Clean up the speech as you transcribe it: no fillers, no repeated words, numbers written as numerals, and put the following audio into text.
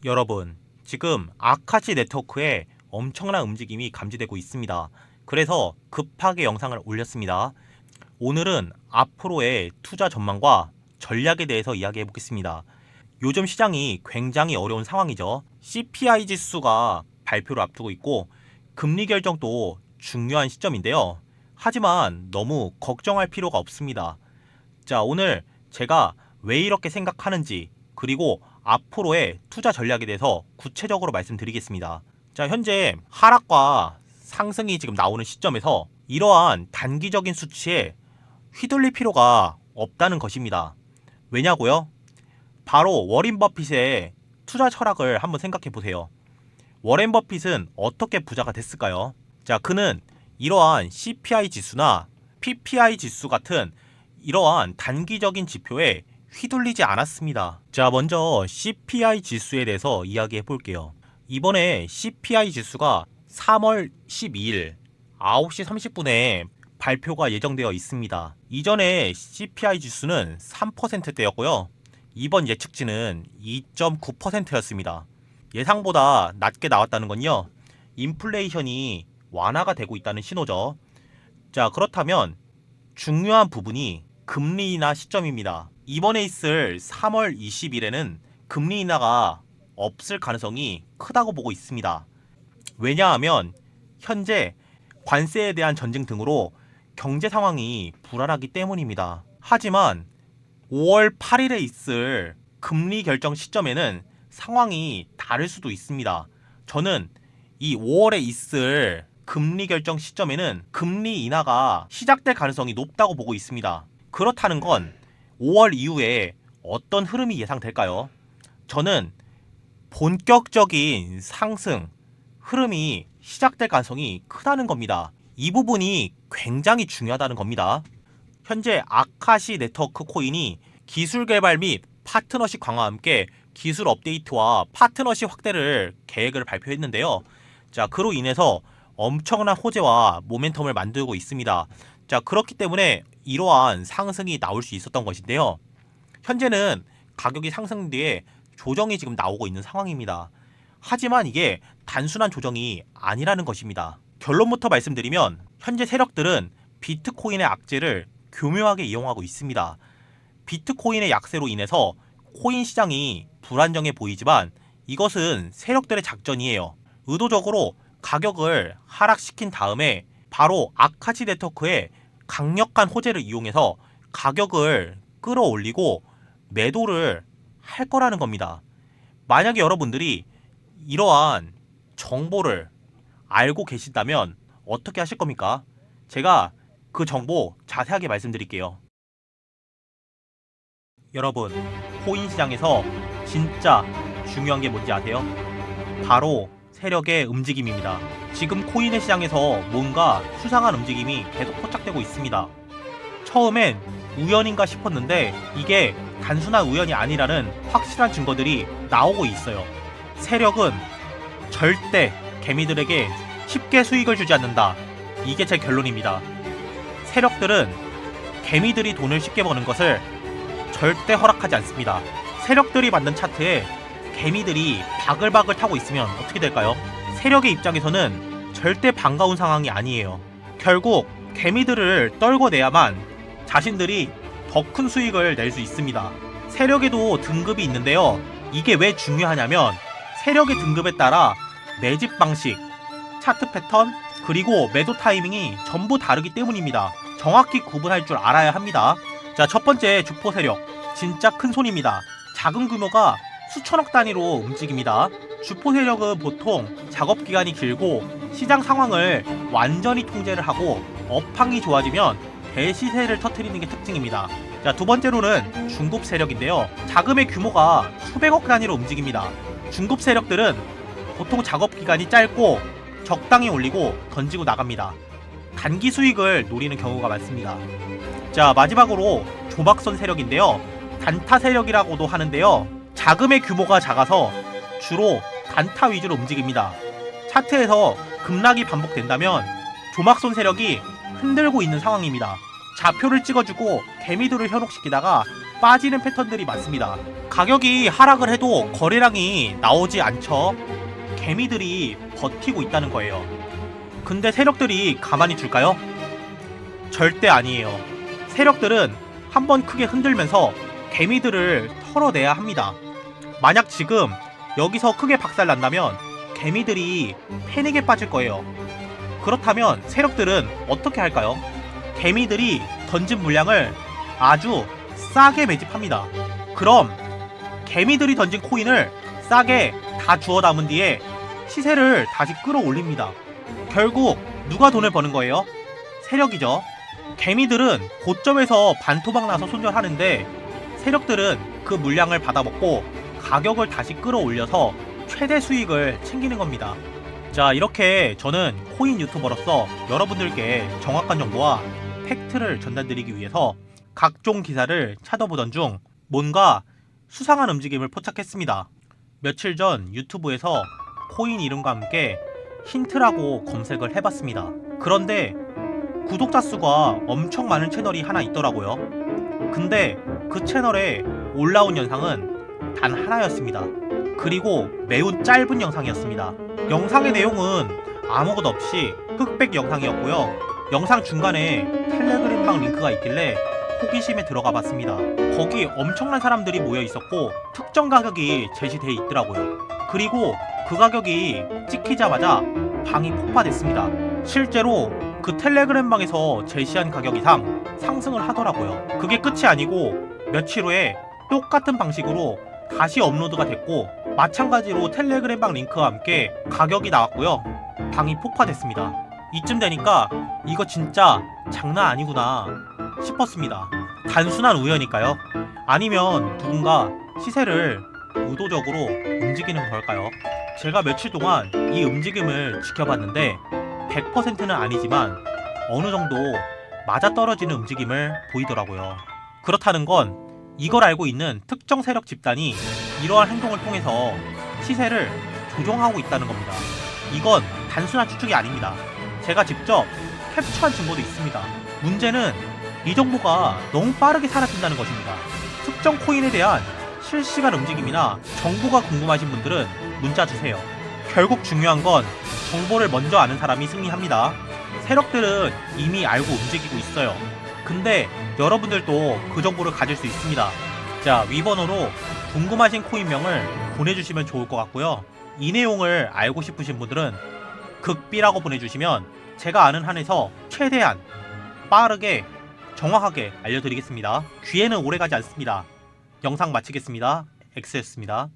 여러분, 지금 아카시 네트워크에 엄청난 움직임이 감지되고 있습니다. 그래서 급하게 영상을 올렸습니다. 오늘은 앞으로의 투자 전망과 전략에 대해서 이야기해 보겠습니다. 요즘 시장이 굉장히 어려운 상황이죠. CPI 지수가 발표를 앞두고 있고 금리 결정도 중요한 시점인데요. 하지만 너무 걱정할 필요가 없습니다. 자, 오늘 제가 왜 이렇게 생각하는지 그리고 앞으로의 투자 전략에 대해서 구체적으로 말씀드리겠습니다. 자, 현재 하락과 상승이 지금 나오는 시점에서 이러한 단기적인 수치에 휘둘릴 필요가 없다는 것입니다. 왜냐고요? 바로 워렌 버핏의 투자 철학을 한번 생각해 보세요. 워렌 버핏은 어떻게 부자가 됐을까요? 자, 그는 이러한 CPI 지수나 PPI 지수 같은 이러한 단기적인 지표에 휘둘리지 않았습니다. 자, 먼저 CPI 지수에 대해서 이야기해 볼게요. 이번에 CPI 지수가 3월 12일 9시 30분에 발표가 예정되어 있습니다. 이전에 CPI 지수는 3%대였고요. 이번 예측치는 2.9%였습니다. 예상보다 낮게 나왔다는 건요, 인플레이션이 완화가 되고 있다는 신호죠. 자, 그렇다면 중요한 부분이 금리 인하 시점입니다. 이번에 있을 3월 20일에는 금리 인하가 없을 가능성이 크다고 보고 있습니다. 왜냐하면 현재 관세에 대한 전쟁 등으로 경제 상황이 불안하기 때문입니다. 하지만 5월 8일에 있을 금리 결정 시점에는 상황이 다를 수도 있습니다. 저는 이 5월에 있을 금리 결정 시점에는 금리 인하가 시작될 가능성이 높다고 보고 있습니다. 그렇다는 건 5월 이후에 어떤 흐름이 예상될까요? 저는 본격적인 상승 흐름이 시작될 가능성이 크다는 겁니다. 이 부분이 굉장히 중요하다는 겁니다. 현재 아카시 네트워크 코인이 기술 개발 및 파트너십 강화와 함께 기술 업데이트와 파트너십 확대를 계획을 발표했는데요. 자, 그로 인해서 엄청난 호재와 모멘텀을 만들고 있습니다. 자, 그렇기 때문에 이러한 상승이 나올 수 있었던 것인데요. 현재는 가격이 상승 뒤에 조정이 지금 나오고 있는 상황입니다. 하지만 이게 단순한 조정이 아니라는 것입니다. 결론부터 말씀드리면 현재 세력들은 비트코인의 악재를 교묘하게 이용하고 있습니다. 비트코인의 약세로 인해서 코인 시장이 불안정해 보이지만 이것은 세력들의 작전이에요. 의도적으로 가격을 하락시킨 다음에 바로 아카시 네트워크의 강력한 호재를 이용해서 가격을 끌어올리고 매도를 할 거라는 겁니다. 만약에 여러분들이 이러한 정보를 알고 계신다면 어떻게 하실 겁니까? 제가 그 정보 자세하게 말씀드릴게요. 여러분, 코인 시장에서 진짜 중요한 게 뭔지 아세요? 바로 세력의 움직임입니다. 지금 코인의 시장에서 뭔가 수상한 움직임이 계속 포착되고 있습니다. 처음엔 우연인가 싶었는데 이게 단순한 우연이 아니라는 확실한 증거들이 나오고 있어요. 세력은 절대 개미들에게 쉽게 수익을 주지 않는다. 이게 제 결론입니다. 세력들은 개미들이 돈을 쉽게 버는 것을 절대 허락하지 않습니다. 세력들이 만든 차트에 개미들이 바글바글 타고 있으면 어떻게 될까요? 세력의 입장에서는 절대 반가운 상황이 아니에요. 결국 개미들을 떨궈내야만 자신들이 더 큰 수익을 낼 수 있습니다. 세력에도 등급이 있는데요. 이게 왜 중요하냐면 세력의 등급에 따라 매집 방식, 차트 패턴, 그리고 매도 타이밍이 전부 다르기 때문입니다. 정확히 구분할 줄 알아야 합니다. 자, 첫 번째 주포 세력, 진짜 큰 손입니다. 작은 규모가 수천억 단위로 움직입니다. 주포 세력은 보통 작업 기간이 길고 시장 상황을 완전히 통제를 하고 업황이 좋아지면 대시세를 터뜨리는 게 특징입니다. 자, 두 번째로는 중급 세력인데요. 자금의 규모가 수백억 단위로 움직입니다. 중급 세력들은 보통 작업 기간이 짧고 적당히 올리고 던지고 나갑니다. 단기 수익을 노리는 경우가 많습니다. 자, 마지막으로 조막선 세력인데요. 단타 세력이라고도 하는데요. 자금의 규모가 작아서 주로 단타 위주로 움직입니다. 차트에서 급락이 반복된다면 조막선 세력이 흔들고 있는 상황입니다. 좌표를 찍어주고 개미들을 현혹시키다가 빠지는 패턴들이 많습니다. 가격이 하락을 해도 거래량이 나오지 않죠. 개미들이 버티고 있다는 거예요. 근데 세력들이 가만히 둘까요? 절대 아니에요. 세력들은 한번 크게 흔들면서 개미들을 털어내야 합니다. 만약 지금 여기서 크게 박살난다면 개미들이 패닉에 빠질 거예요. 그렇다면 세력들은 어떻게 할까요? 개미들이 던진 물량을 아주 싸게 매집합니다. 그럼 개미들이 던진 코인을 싸게 다 주워 담은 뒤에 시세를 다시 끌어올립니다. 결국 누가 돈을 버는 거예요? 세력이죠. 개미들은 고점에서 반토막 나서 손절하는데 세력들은 그 물량을 받아먹고 가격을 다시 끌어올려서 최대 수익을 챙기는 겁니다. 자, 이렇게 저는 코인 유튜버로서 여러분들께 정확한 정보와 팩트를 전달드리기 위해서 각종 기사를 찾아보던 중 뭔가 수상한 움직임을 포착했습니다. 며칠 전 유튜브에서 코인 이름과 함께 힌트라고 검색을 해봤습니다. 그런데 구독자 수가 엄청 많은 채널이 하나 있더라고요. 근데 그 채널에 올라온 영상은 단 하나였습니다. 그리고 매우 짧은 영상이었습니다. 영상의 내용은 아무것도 없이 흑백 영상이었고요. 영상 중간에 텔레그램방 링크가 있길래 호기심에 들어가 봤습니다. 거기 엄청난 사람들이 모여 있었고 특정 가격이 제시되어 있더라고요. 그리고 그 가격이 찍히자마자 방이 폭파됐습니다. 실제로 그 텔레그램 방에서 제시한 가격 이상 상승을 하더라고요. 그게 끝이 아니고 며칠 후에 똑같은 방식으로 다시 업로드가 됐고 마찬가지로 텔레그램 방 링크와 함께 가격이 나왔고요. 방이 폭파됐습니다. 이쯤 되니까 이거 진짜 장난 아니구나 싶었습니다. 단순한 우연일까요? 아니면 누군가 시세를 의도적으로 움직이는 걸까요? 제가 며칠 동안 이 움직임을 지켜봤는데 100%는 아니지만 어느 정도 맞아떨어지는 움직임을 보이더라고요. 그렇다는 건 이걸 알고 있는 특정 세력 집단이 이러한 행동을 통해서 시세를 조종하고 있다는 겁니다. 이건 단순한 추측이 아닙니다. 제가 직접 캡처한 증거도 있습니다. 문제는 이 정보가 너무 빠르게 사라진다는 것입니다. 특정 코인에 대한 실시간 움직임이나 정보가 궁금하신 분들은 문자 주세요. 결국 중요한 건 정보를 먼저 아는 사람이 승리합니다. 세력들은 이미 알고 움직이고 있어요. 근데 여러분들도 그 정보를 가질 수 있습니다. 자, 위번호로 궁금하신 코인명을 보내주시면 좋을 것 같고요. 이 내용을 알고 싶으신 분들은 극비라고 보내주시면 제가 아는 한에서 최대한 빠르게 정확하게 알려드리겠습니다. 귀에는 오래가지 않습니다. 영상 마치겠습니다. X였습니다.